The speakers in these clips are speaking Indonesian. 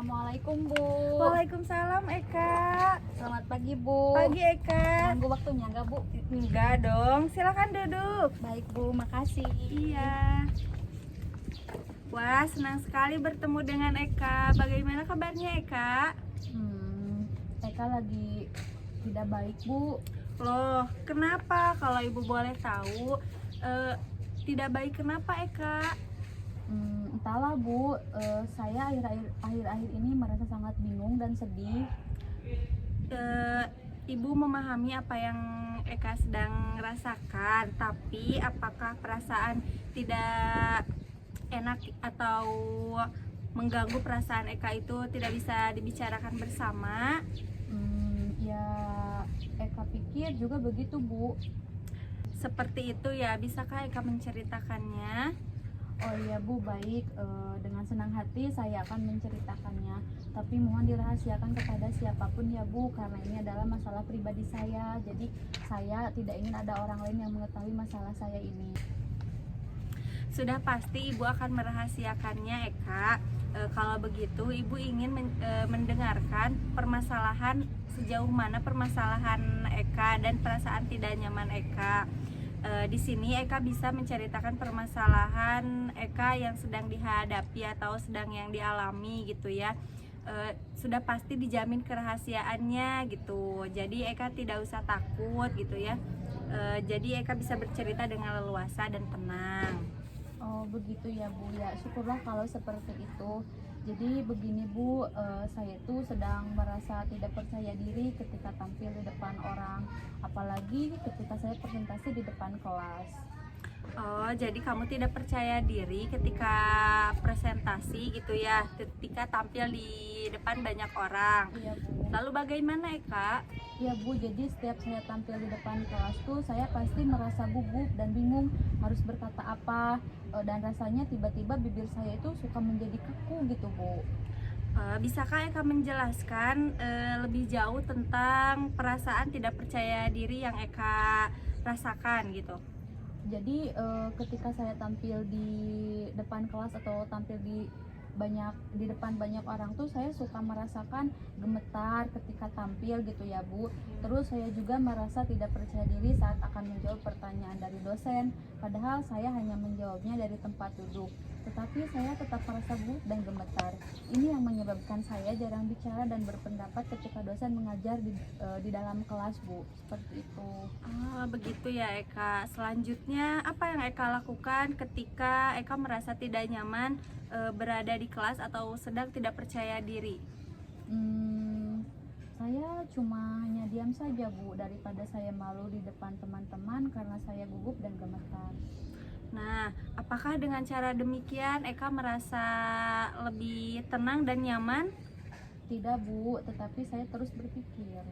Assalamualaikum Bu. Waalaikumsalam Eka. Selamat pagi Bu. Pagi Eka. Ganggu waktunya enggak Bu? Enggak dong, silakan duduk. Baik Bu, makasih. Iya. Wah, senang sekali bertemu dengan Eka. Bagaimana kabarnya Eka? Eka lagi tidak baik Bu. Loh, kenapa? Kalau ibu boleh tahu, tidak baik kenapa Eka? Entahlah Bu, saya akhir-akhir ini merasa sangat bingung dan sedih. Ibu memahami apa yang Eka sedang rasakan, tapi apakah perasaan tidak enak atau mengganggu perasaan Eka itu tidak bisa dibicarakan bersama? Ya Eka pikir juga begitu Bu. Seperti itu ya, bisakah Eka menceritakannya? Oh iya Bu, baik. Dengan senang hati saya akan menceritakannya. Tapi mohon dirahasiakan kepada siapapun ya Bu, karena ini adalah masalah pribadi saya. Jadi saya tidak ingin ada orang lain yang mengetahui masalah saya ini. Sudah pasti Ibu akan merahasiakannya Eka. Kalau begitu Ibu ingin mendengarkan permasalahan, sejauh mana permasalahan Eka dan perasaan tidak nyaman Eka. Di sini Eka bisa menceritakan permasalahan Eka yang sedang dihadapi atau sedang yang dialami gitu ya. Sudah pasti dijamin kerahasiaannya gitu. Jadi Eka tidak usah takut gitu ya. Jadi Eka bisa bercerita dengan leluasa dan tenang. Oh begitu ya Bu, ya syukurlah kalau seperti itu. Jadi begini Bu, saya itu sedang merasa tidak percaya diri ketika tampil di depan orang, apalagi ketika saya presentasi di depan kelas. Oh, jadi kamu tidak percaya diri ketika presentasi gitu ya, ketika tampil di depan banyak orang. Iya Bu. Lalu bagaimana Eka? Ya Bu, jadi setiap saya tampil di depan kelas tuh saya pasti merasa gugup dan bingung harus berkata apa, dan rasanya tiba-tiba bibir saya itu suka menjadi kaku gitu Bu. Bisakah Eka menjelaskan lebih jauh tentang perasaan tidak percaya diri yang Eka rasakan gitu? Jadi ketika saya tampil di depan kelas atau tampil di depan banyak orang tuh saya suka merasakan gemetar ketika tampil gitu ya Bu. Terus saya juga merasa tidak percaya diri saat akan menjawab pertanyaan dari dosen, padahal saya hanya menjawabnya dari tempat duduk. Tetapi saya tetap merasa gugup dan gemetar. Ini yang menyebabkan saya jarang bicara dan berpendapat ketika dosen mengajar di dalam kelas Bu. Seperti itu. Begitu ya Eka. Selanjutnya apa yang Eka lakukan ketika Eka merasa tidak nyaman berada di kelas atau sedang tidak percaya diri? Saya cuma hanya diam saja Bu, daripada saya malu di depan teman-teman karena saya gugup dan gemetar. Nah, apakah dengan cara demikian Eka merasa lebih tenang dan nyaman? Tidak Bu, tetapi saya terus berpikir.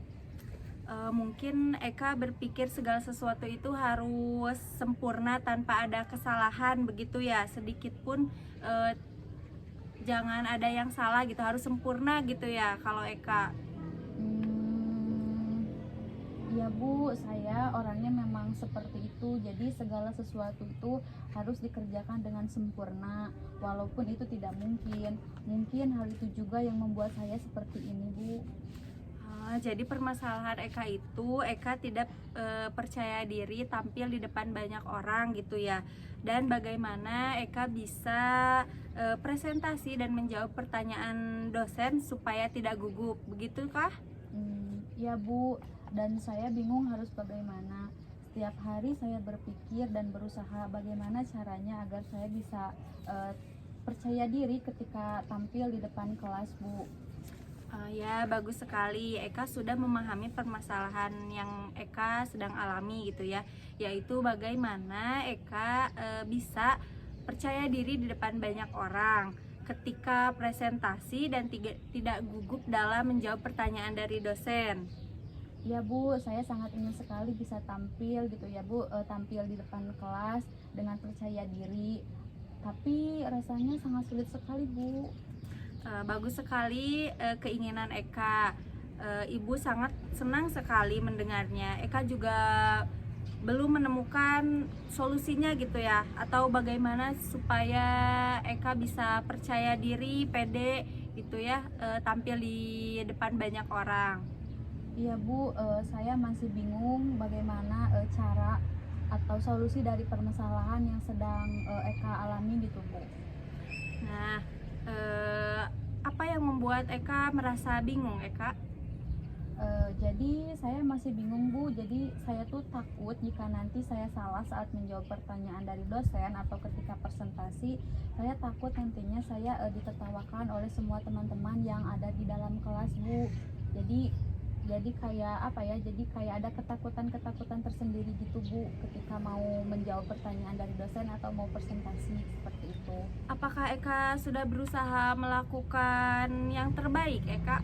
Mungkin Eka berpikir segala sesuatu itu harus sempurna tanpa ada kesalahan begitu ya, sedikit pun jangan ada yang salah gitu, harus sempurna gitu ya kalau Eka. Ya Bu, saya orangnya memang seperti itu. Jadi segala sesuatu itu harus dikerjakan dengan sempurna, walaupun itu tidak mungkin. Mungkin hal itu juga yang membuat saya seperti ini Bu. Jadi permasalahan Eka itu Eka tidak percaya diri tampil di depan banyak orang gitu ya. Dan bagaimana Eka bisa presentasi dan menjawab pertanyaan dosen supaya tidak gugup, begitu kah? Ya Bu, dan saya bingung harus bagaimana. Setiap hari saya berpikir dan berusaha bagaimana caranya agar saya bisa percaya diri ketika tampil di depan kelas Bu. Ya, bagus sekali. Eka sudah memahami permasalahan yang Eka sedang alami gitu ya. Yaitu bagaimana Eka bisa percaya diri di depan banyak orang ketika presentasi dan tidak gugup dalam menjawab pertanyaan dari dosen. Ya Bu, saya sangat ingin sekali bisa tampil gitu ya Bu, tampil di depan kelas dengan percaya diri. Tapi rasanya sangat sulit sekali Bu. Bagus sekali keinginan Eka. Ibu sangat senang sekali mendengarnya. Eka juga belum menemukan solusinya gitu ya, atau bagaimana supaya Eka bisa percaya diri, pede gitu ya, tampil di depan banyak orang. Iya Bu, saya masih bingung bagaimana cara atau solusi dari permasalahan yang sedang Eka alami gitu Bu. Nah, apa yang membuat Eka merasa bingung, Eka? Jadi saya masih bingung Bu, jadi saya tuh takut jika nanti saya salah saat menjawab pertanyaan dari dosen atau ketika presentasi, saya takut nantinya saya ditertawakan oleh semua teman-teman yang ada di dalam kelas Bu. Jadi kayak apa ya, jadi kayak ada ketakutan tersendiri gitu Bu ketika mau menjawab pertanyaan dari dosen atau mau presentasi seperti itu. Apakah Eka sudah berusaha melakukan yang terbaik, Eka?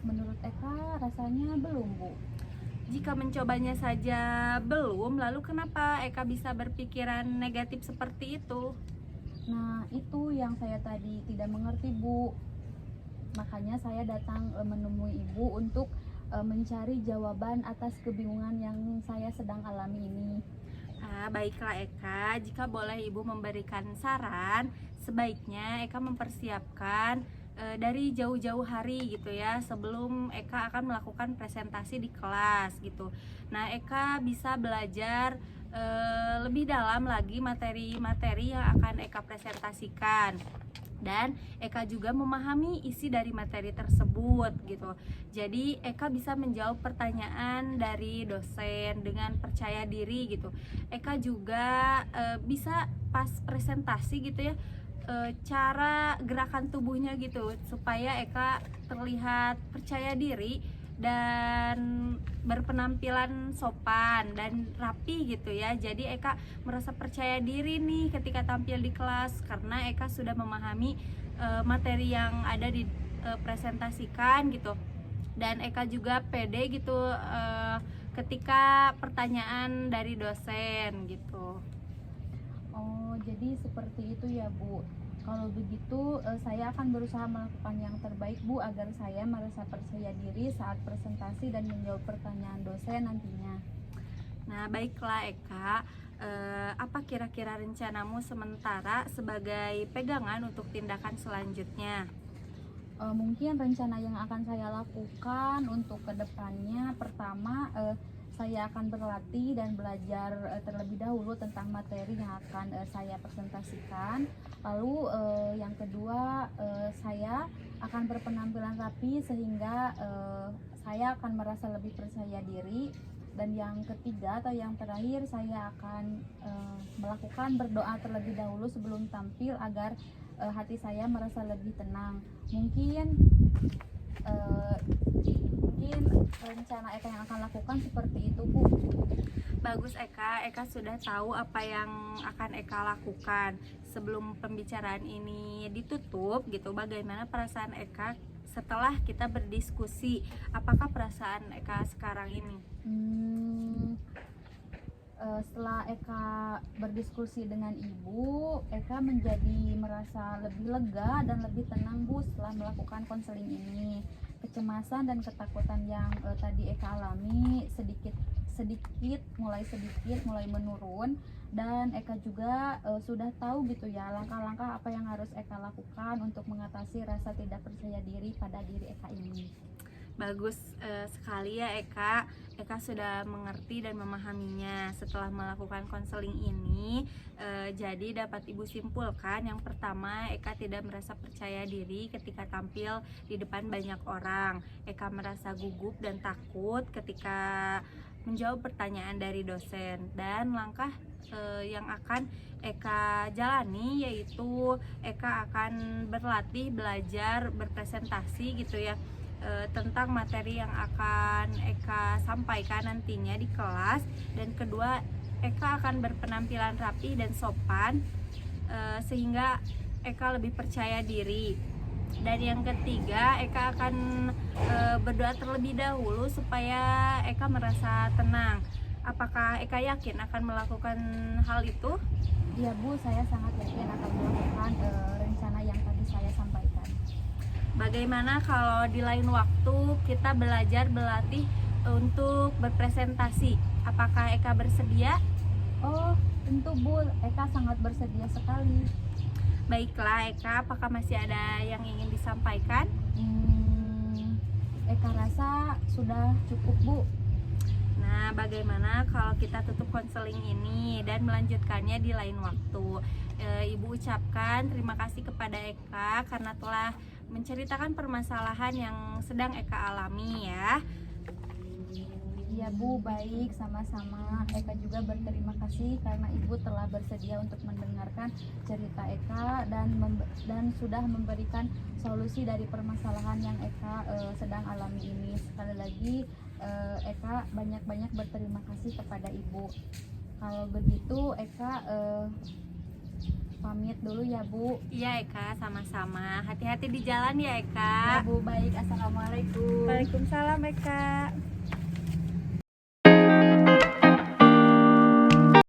Menurut Eka rasanya belum Bu. Jika mencobanya saja belum, lalu kenapa Eka bisa berpikiran negatif seperti itu? Nah itu yang saya tadi tidak mengerti Bu. Makanya saya datang menemui Ibu untuk mencari jawaban atas kebingungan yang saya sedang alami ini. Baiklah Eka, jika boleh Ibu memberikan saran, sebaiknya Eka mempersiapkan dari jauh-jauh hari gitu ya, sebelum Eka akan melakukan presentasi di kelas gitu. Nah, Eka bisa belajar lebih dalam lagi materi-materi yang akan Eka presentasikan, dan Eka juga memahami isi dari materi tersebut gitu. Jadi Eka bisa menjawab pertanyaan dari dosen dengan percaya diri gitu. Eka juga bisa pas presentasi gitu ya, cara gerakan tubuhnya gitu supaya Eka terlihat percaya diri dan berpenampilan sopan dan rapi gitu ya. Jadi Eka merasa percaya diri nih ketika tampil di kelas karena Eka sudah memahami materi yang ada di presentasikan gitu. Dan Eka juga pede gitu ketika pertanyaan dari dosen gitu. Oh, jadi seperti itu ya Bu. Kalau begitu saya akan berusaha melakukan yang terbaik Bu agar saya merasa percaya diri saat presentasi dan menjawab pertanyaan dosen nantinya. Nah, baiklah Eka, apa kira-kira rencanamu sementara sebagai pegangan untuk tindakan selanjutnya? Mungkin rencana yang akan saya lakukan untuk kedepannya, pertama saya akan berlatih dan belajar terlebih dahulu tentang materi yang akan saya presentasikan. Lalu yang kedua, saya akan berpenampilan rapi sehingga saya akan merasa lebih percaya diri. Dan yang ketiga atau yang terakhir, saya akan melakukan berdoa terlebih dahulu sebelum tampil agar hati saya merasa lebih tenang. Mungkin rencana Eka yang akan lakukan seperti itu Bu. Bagus Eka, Eka sudah tahu apa yang akan Eka lakukan. Sebelum pembicaraan ini ditutup gitu, bagaimana perasaan Eka setelah kita berdiskusi? Apakah perasaan Eka sekarang ini? Setelah Eka berdiskusi dengan Ibu, Eka menjadi merasa lebih lega dan lebih tenang Bu setelah melakukan konseling ini. Kecemasan dan ketakutan yang tadi Eka alami mulai sedikit mulai menurun, dan Eka juga sudah tahu gitu ya langkah-langkah apa yang harus Eka lakukan untuk mengatasi rasa tidak percaya diri pada diri Eka ini. Bagus sekali ya Eka. Eka sudah mengerti dan memahaminya setelah melakukan konseling ini. Jadi dapat Ibu simpulkan, yang pertama, Eka tidak merasa percaya diri ketika tampil di depan banyak orang. Eka merasa gugup dan takut ketika menjawab pertanyaan dari dosen. Dan langkah yang akan Eka jalani yaitu Eka akan berlatih, belajar, berpresentasi gitu ya, tentang materi yang akan Eka sampaikan nantinya di kelas. Dan kedua, Eka akan berpenampilan rapi dan sopan sehingga Eka lebih percaya diri. Dan yang ketiga, Eka akan berdoa terlebih dahulu supaya Eka merasa tenang. Apakah Eka yakin akan melakukan hal itu? Iya Bu, saya sangat yakin akan melakukan rencana yang tadi saya sampaikan. Bagaimana kalau di lain waktu kita belajar berlatih untuk berpresentasi? Apakah Eka bersedia? Oh, tentu Bu, Eka sangat bersedia sekali. Baiklah Eka, apakah masih ada yang ingin disampaikan? Eka rasa sudah cukup Bu. Nah, bagaimana kalau kita tutup konseling ini dan melanjutkannya di lain waktu? Ibu ucapkan terima kasih kepada Eka karena telah menceritakan permasalahan yang sedang Eka alami ya. Iya Bu, baik, sama-sama. Eka juga berterima kasih karena Ibu telah bersedia untuk mendengarkan cerita Eka dan sudah memberikan solusi dari permasalahan yang Eka sedang alami ini. Sekali lagi Eka banyak-banyak berterima kasih kepada Ibu. Kalau begitu Eka pamit dulu ya Bu. Iya Eka, sama-sama. Hati-hati di jalan ya Ya Eka. Bu, baik. Assalamualaikum. Waalaikumsalam Eka.